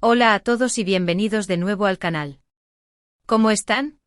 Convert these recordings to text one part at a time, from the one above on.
Hola a todos y bienvenidos de nuevo al canal. ¿Cómo están?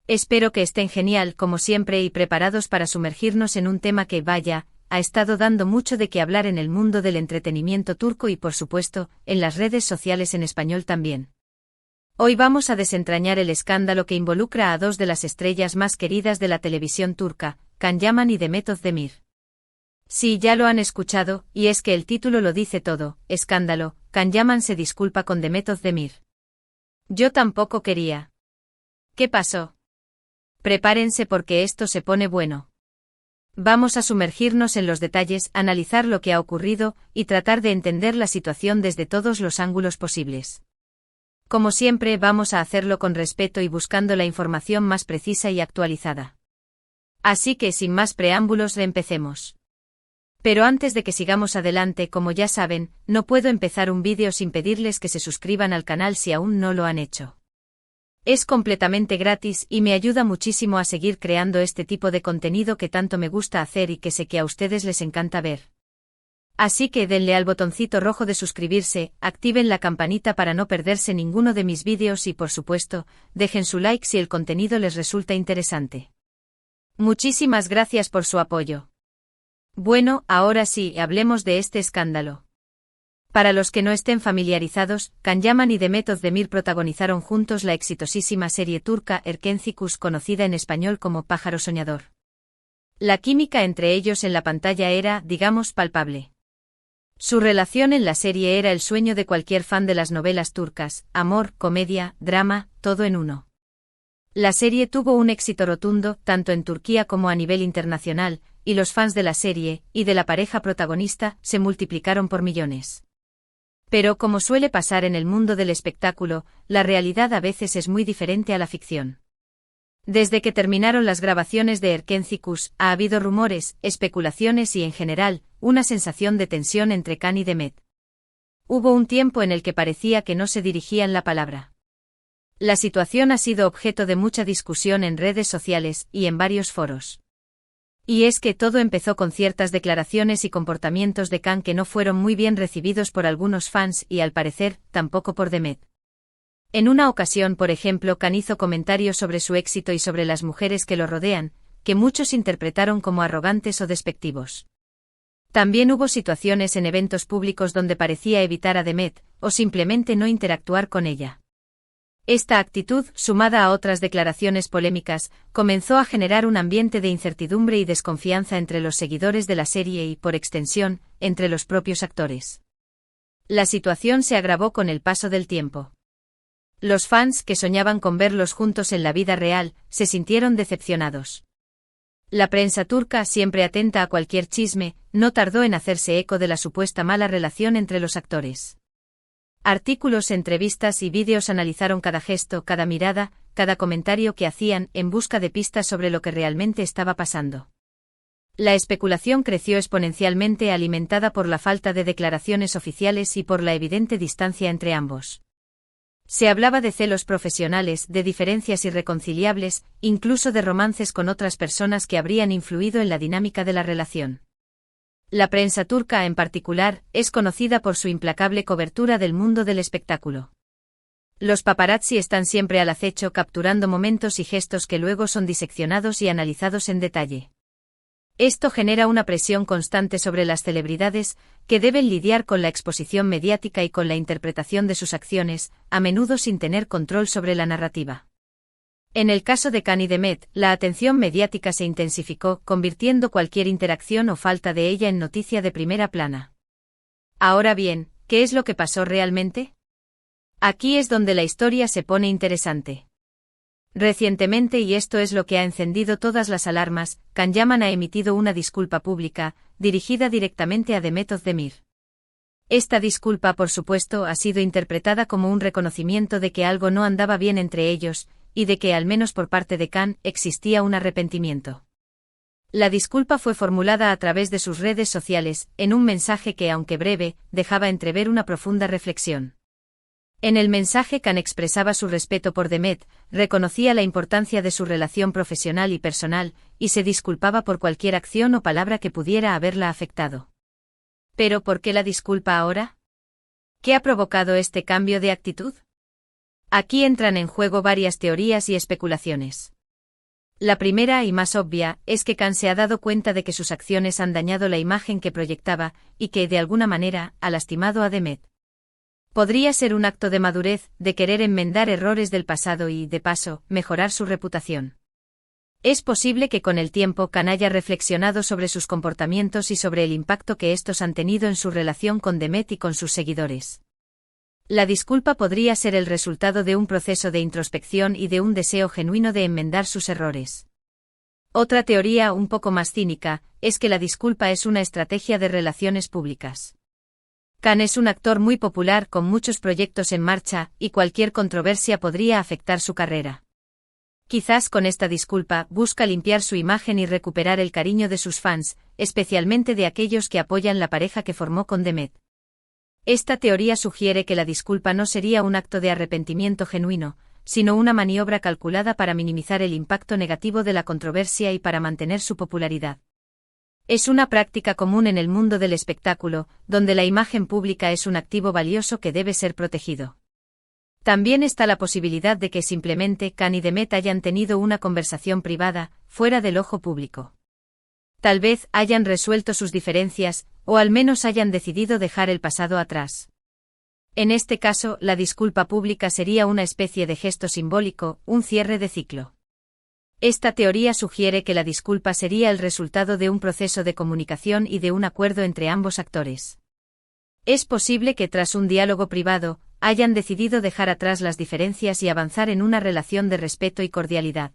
Espero que estén genial como siempre y preparados para sumergirnos en un tema que, vaya, ha estado dando mucho de qué hablar en el mundo del entretenimiento turco y por supuesto, en las redes sociales en español también. Hoy vamos a desentrañar el escándalo que involucra a dos de las estrellas más queridas de la televisión turca, Can Yaman y Demet Özdemir. Sí, ya lo han escuchado, y es que el título lo dice todo, escándalo. Can Yaman se disculpa con Demet Özdemir. Yo tampoco quería. ¿Qué pasó? Prepárense porque esto se pone bueno. Vamos a sumergirnos en los detalles, analizar lo que ha ocurrido, y tratar de entender la situación desde todos los ángulos posibles. Como siempre, vamos a hacerlo con respeto y buscando la información más precisa y actualizada. Así que sin más preámbulos, empecemos. Pero antes de que sigamos adelante, como ya saben, no puedo empezar un vídeo sin pedirles que se suscriban al canal si aún no lo han hecho. Es completamente gratis y me ayuda muchísimo a seguir creando este tipo de contenido que tanto me gusta hacer y que sé que a ustedes les encanta ver. Así que denle al botoncito rojo de suscribirse, activen la campanita para no perderse ninguno de mis vídeos y por supuesto, dejen su like si el contenido les resulta interesante. Muchísimas gracias por su apoyo. Bueno, ahora sí, hablemos de este escándalo. Para los que no estén familiarizados, Can Yaman y Demet Özdemir protagonizaron juntos la exitosísima serie turca Erkenci Kuş, conocida en español como Pájaro Soñador. La química entre ellos en la pantalla era, digamos, palpable. Su relación en la serie era el sueño de cualquier fan de las novelas turcas, amor, comedia, drama, todo en uno. La serie tuvo un éxito rotundo, tanto en Turquía como a nivel internacional, y los fans de la serie, y de la pareja protagonista, se multiplicaron por millones. Pero como suele pasar en el mundo del espectáculo, la realidad a veces es muy diferente a la ficción. Desde que terminaron las grabaciones de Erkenci Kuş, ha habido rumores, especulaciones y en general, una sensación de tensión entre Can y Demet. Hubo un tiempo en el que parecía que no se dirigían la palabra. La situación ha sido objeto de mucha discusión en redes sociales y en varios foros. Y es que todo empezó con ciertas declaraciones y comportamientos de Can que no fueron muy bien recibidos por algunos fans y al parecer, tampoco por Demet. En una ocasión, por ejemplo, Can hizo comentarios sobre su éxito y sobre las mujeres que lo rodean, que muchos interpretaron como arrogantes o despectivos. También hubo situaciones en eventos públicos donde parecía evitar a Demet, o simplemente no interactuar con ella. Esta actitud, sumada a otras declaraciones polémicas, comenzó a generar un ambiente de incertidumbre y desconfianza entre los seguidores de la serie y, por extensión, entre los propios actores. La situación se agravó con el paso del tiempo. Los fans, que soñaban con verlos juntos en la vida real, se sintieron decepcionados. La prensa turca, siempre atenta a cualquier chisme, no tardó en hacerse eco de la supuesta mala relación entre los actores. Artículos, entrevistas y vídeos analizaron cada gesto, cada mirada, cada comentario que hacían, en busca de pistas sobre lo que realmente estaba pasando. La especulación creció exponencialmente, alimentada por la falta de declaraciones oficiales y por la evidente distancia entre ambos. Se hablaba de celos profesionales, de diferencias irreconciliables, incluso de romances con otras personas que habrían influido en la dinámica de la relación. La prensa turca, en particular, es conocida por su implacable cobertura del mundo del espectáculo. Los paparazzi están siempre al acecho, capturando momentos y gestos que luego son diseccionados y analizados en detalle. Esto genera una presión constante sobre las celebridades, que deben lidiar con la exposición mediática y con la interpretación de sus acciones, a menudo sin tener control sobre la narrativa. En el caso de Can y Demet, la atención mediática se intensificó, convirtiendo cualquier interacción o falta de ella en noticia de primera plana. Ahora bien, ¿qué es lo que pasó realmente? Aquí es donde la historia se pone interesante. Recientemente, y esto es lo que ha encendido todas las alarmas, Can Yaman ha emitido una disculpa pública, dirigida directamente a Demet Özdemir. Esta disculpa, por supuesto, ha sido interpretada como un reconocimiento de que algo no andaba bien entre ellos, y de que, al menos por parte de Can, existía un arrepentimiento. La disculpa fue formulada a través de sus redes sociales, en un mensaje que, aunque breve, dejaba entrever una profunda reflexión. En el mensaje, Can expresaba su respeto por Demet, reconocía la importancia de su relación profesional y personal, y se disculpaba por cualquier acción o palabra que pudiera haberla afectado. ¿Pero por qué la disculpa ahora? ¿Qué ha provocado este cambio de actitud? Aquí entran en juego varias teorías y especulaciones. La primera y más obvia es que Khan se ha dado cuenta de que sus acciones han dañado la imagen que proyectaba y que, de alguna manera, ha lastimado a Demet. Podría ser un acto de madurez, de querer enmendar errores del pasado y, de paso, mejorar su reputación. Es posible que con el tiempo Khan haya reflexionado sobre sus comportamientos y sobre el impacto que estos han tenido en su relación con Demet y con sus seguidores. La disculpa podría ser el resultado de un proceso de introspección y de un deseo genuino de enmendar sus errores. Otra teoría un poco más cínica es que la disculpa es una estrategia de relaciones públicas. Khan es un actor muy popular con muchos proyectos en marcha y cualquier controversia podría afectar su carrera. Quizás con esta disculpa busca limpiar su imagen y recuperar el cariño de sus fans, especialmente de aquellos que apoyan la pareja que formó con Demet. Esta teoría sugiere que la disculpa no sería un acto de arrepentimiento genuino, sino una maniobra calculada para minimizar el impacto negativo de la controversia y para mantener su popularidad. Es una práctica común en el mundo del espectáculo, donde la imagen pública es un activo valioso que debe ser protegido. También está la posibilidad de que simplemente Khan y Demet hayan tenido una conversación privada, fuera del ojo público. Tal vez hayan resuelto sus diferencias, o al menos hayan decidido dejar el pasado atrás. En este caso, la disculpa pública sería una especie de gesto simbólico, un cierre de ciclo. Esta teoría sugiere que la disculpa sería el resultado de un proceso de comunicación y de un acuerdo entre ambos actores. Es posible que tras un diálogo privado, hayan decidido dejar atrás las diferencias y avanzar en una relación de respeto y cordialidad.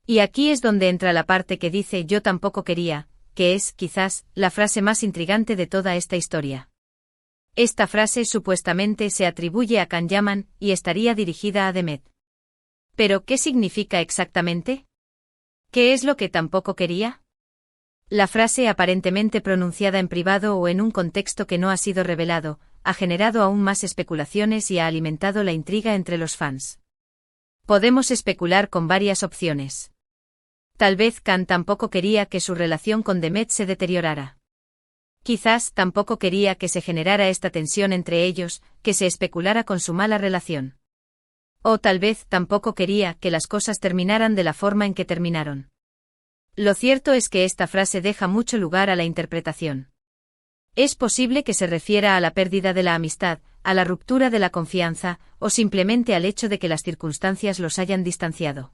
Y aquí es donde entra la parte que dice "yo tampoco quería", que es, quizás, la frase más intrigante de toda esta historia. Esta frase supuestamente se atribuye a Khan Yaman y estaría dirigida a Demet. ¿Pero qué significa exactamente? ¿Qué es lo que tampoco quería? La frase aparentemente pronunciada en privado o en un contexto que no ha sido revelado, ha generado aún más especulaciones y ha alimentado la intriga entre los fans. Podemos especular con varias opciones. Tal vez Khan tampoco quería que su relación con Demet se deteriorara. Quizás tampoco quería que se generara esta tensión entre ellos, que se especulara con su mala relación. O tal vez tampoco quería que las cosas terminaran de la forma en que terminaron. Lo cierto es que esta frase deja mucho lugar a la interpretación. Es posible que se refiera a la pérdida de la amistad, a la ruptura de la confianza, o simplemente al hecho de que las circunstancias los hayan distanciado.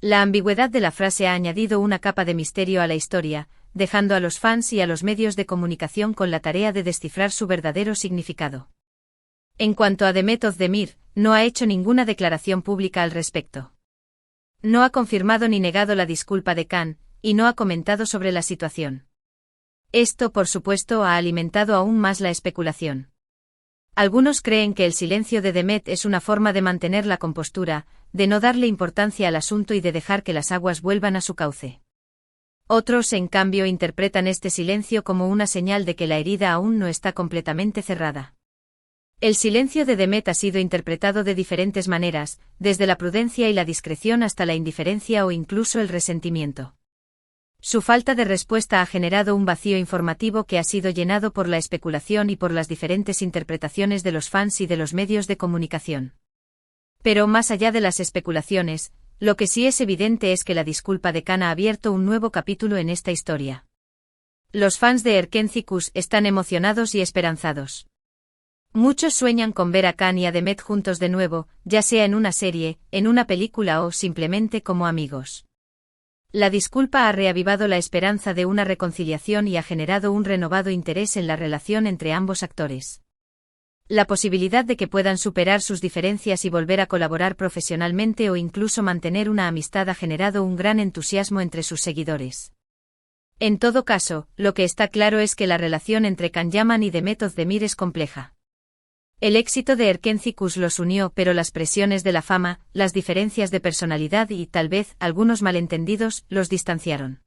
La ambigüedad de la frase ha añadido una capa de misterio a la historia, dejando a los fans y a los medios de comunicación con la tarea de descifrar su verdadero significado. En cuanto a Demet Özdemir, no ha hecho ninguna declaración pública al respecto. No ha confirmado ni negado la disculpa de Khan, y no ha comentado sobre la situación. Esto, por supuesto, ha alimentado aún más la especulación. Algunos creen que el silencio de Demet es una forma de mantener la compostura, de no darle importancia al asunto y de dejar que las aguas vuelvan a su cauce. Otros, en cambio, interpretan este silencio como una señal de que la herida aún no está completamente cerrada. El silencio de Demet ha sido interpretado de diferentes maneras, desde la prudencia y la discreción hasta la indiferencia o incluso el resentimiento. Su falta de respuesta ha generado un vacío informativo que ha sido llenado por la especulación y por las diferentes interpretaciones de los fans y de los medios de comunicación. Pero más allá de las especulaciones, lo que sí es evidente es que la disculpa de Khan ha abierto un nuevo capítulo en esta historia. Los fans de Erken Cikus están emocionados y esperanzados. Muchos sueñan con ver a Khan y a Demet juntos de nuevo, ya sea en una serie, en una película o simplemente como amigos. La disculpa ha reavivado la esperanza de una reconciliación y ha generado un renovado interés en la relación entre ambos actores. La posibilidad de que puedan superar sus diferencias y volver a colaborar profesionalmente o incluso mantener una amistad ha generado un gran entusiasmo entre sus seguidores. En todo caso, lo que está claro es que la relación entre Khan Yaman y Demet Özdemir es compleja. El éxito de Erken Cikus los unió, pero las presiones de la fama, las diferencias de personalidad y, tal vez, algunos malentendidos, los distanciaron.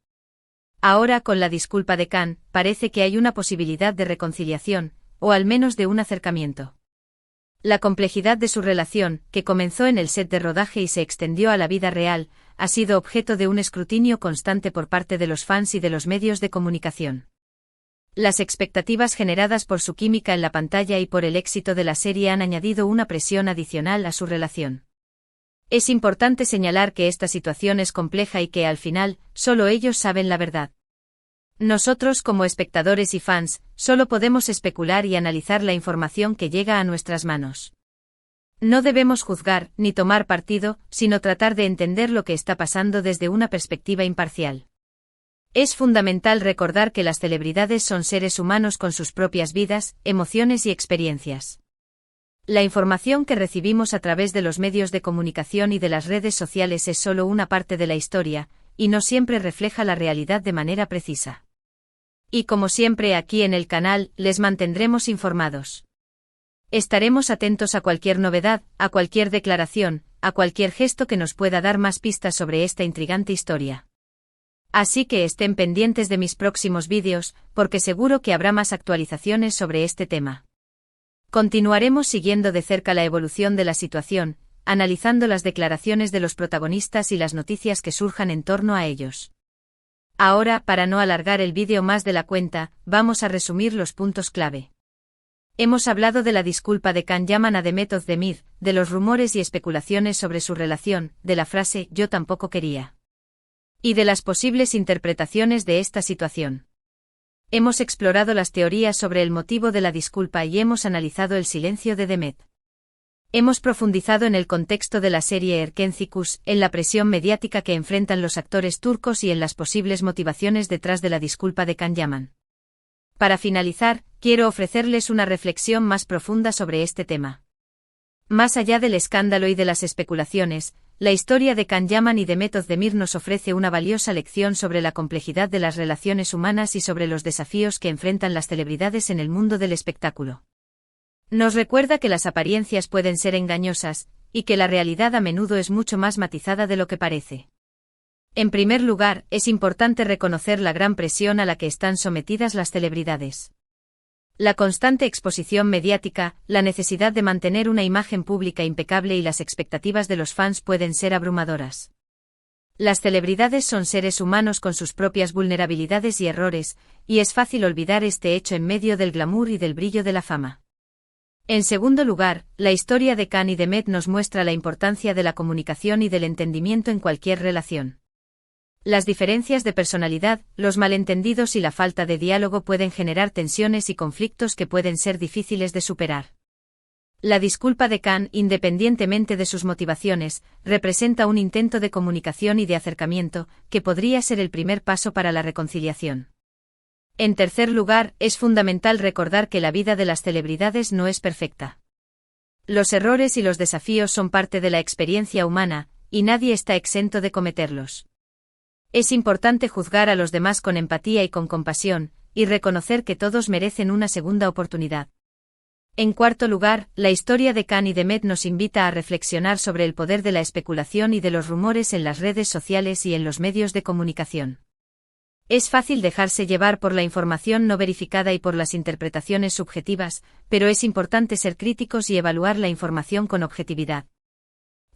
Ahora, con la disculpa de Khan, parece que hay una posibilidad de reconciliación, o al menos de un acercamiento. La complejidad de su relación, que comenzó en el set de rodaje y se extendió a la vida real, ha sido objeto de un escrutinio constante por parte de los fans y de los medios de comunicación. Las expectativas generadas por su química en la pantalla y por el éxito de la serie han añadido una presión adicional a su relación. Es importante señalar que esta situación es compleja y que, al final, solo ellos saben la verdad. Nosotros, como espectadores y fans, solo podemos especular y analizar la información que llega a nuestras manos. No debemos juzgar, ni tomar partido, sino tratar de entender lo que está pasando desde una perspectiva imparcial. Es fundamental recordar que las celebridades son seres humanos con sus propias vidas, emociones y experiencias. La información que recibimos a través de los medios de comunicación y de las redes sociales es solo una parte de la historia, y no siempre refleja la realidad de manera precisa. Y como siempre aquí en el canal, les mantendremos informados. Estaremos atentos a cualquier novedad, a cualquier declaración, a cualquier gesto que nos pueda dar más pistas sobre esta intrigante historia. Así que estén pendientes de mis próximos vídeos, porque seguro que habrá más actualizaciones sobre este tema. Continuaremos siguiendo de cerca la evolución de la situación, analizando las declaraciones de los protagonistas y las noticias que surjan en torno a ellos. Ahora, para no alargar el vídeo más de la cuenta, vamos a resumir los puntos clave. Hemos hablado de la disculpa de Can Yaman a Demet Özdemir, de los rumores y especulaciones sobre su relación, de la frase «yo tampoco quería» y de las posibles interpretaciones de esta situación. Hemos explorado las teorías sobre el motivo de la disculpa y hemos analizado el silencio de Demet. Hemos profundizado en el contexto de la serie Erkenci, en la presión mediática que enfrentan los actores turcos y en las posibles motivaciones detrás de la disculpa de Can Yaman. Para finalizar, quiero ofrecerles una reflexión más profunda sobre este tema. Más allá del escándalo y de las especulaciones, la historia de Can Yaman y Demet Özdemir nos ofrece una valiosa lección sobre la complejidad de las relaciones humanas y sobre los desafíos que enfrentan las celebridades en el mundo del espectáculo. Nos recuerda que las apariencias pueden ser engañosas, y que la realidad a menudo es mucho más matizada de lo que parece. En primer lugar, es importante reconocer la gran presión a la que están sometidas las celebridades. La constante exposición mediática, la necesidad de mantener una imagen pública impecable y las expectativas de los fans pueden ser abrumadoras. Las celebridades son seres humanos con sus propias vulnerabilidades y errores, y es fácil olvidar este hecho en medio del glamour y del brillo de la fama. En segundo lugar, la historia de Can y Demet nos muestra la importancia de la comunicación y del entendimiento en cualquier relación. Las diferencias de personalidad, los malentendidos y la falta de diálogo pueden generar tensiones y conflictos que pueden ser difíciles de superar. La disculpa de Can, independientemente de sus motivaciones, representa un intento de comunicación y de acercamiento, que podría ser el primer paso para la reconciliación. En tercer lugar, es fundamental recordar que la vida de las celebridades no es perfecta. Los errores y los desafíos son parte de la experiencia humana, y nadie está exento de cometerlos. Es importante juzgar a los demás con empatía y con compasión, y reconocer que todos merecen una segunda oportunidad. En cuarto lugar, la historia de Can y Demet nos invita a reflexionar sobre el poder de la especulación y de los rumores en las redes sociales y en los medios de comunicación. Es fácil dejarse llevar por la información no verificada y por las interpretaciones subjetivas, pero es importante ser críticos y evaluar la información con objetividad.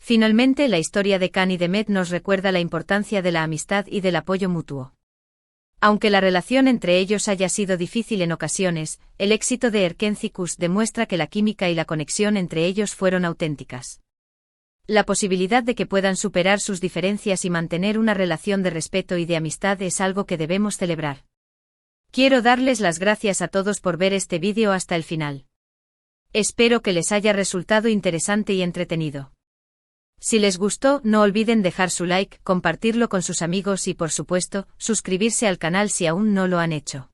Finalmente, la historia de Can y Demet nos recuerda la importancia de la amistad y del apoyo mutuo. Aunque la relación entre ellos haya sido difícil en ocasiones, el éxito de Erkenci demuestra que la química y la conexión entre ellos fueron auténticas. La posibilidad de que puedan superar sus diferencias y mantener una relación de respeto y de amistad es algo que debemos celebrar. Quiero darles las gracias a todos por ver este vídeo hasta el final. Espero que les haya resultado interesante y entretenido. Si les gustó, no olviden dejar su like, compartirlo con sus amigos y, por supuesto, suscribirse al canal si aún no lo han hecho.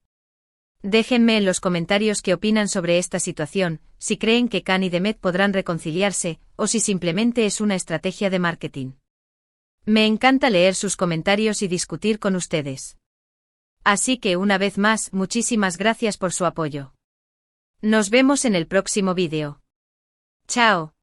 Déjenme en los comentarios qué opinan sobre esta situación, si creen que Can y Demet podrán reconciliarse, o si simplemente es una estrategia de marketing. Me encanta leer sus comentarios y discutir con ustedes. Así que una vez más, muchísimas gracias por su apoyo. Nos vemos en el próximo vídeo. Chao.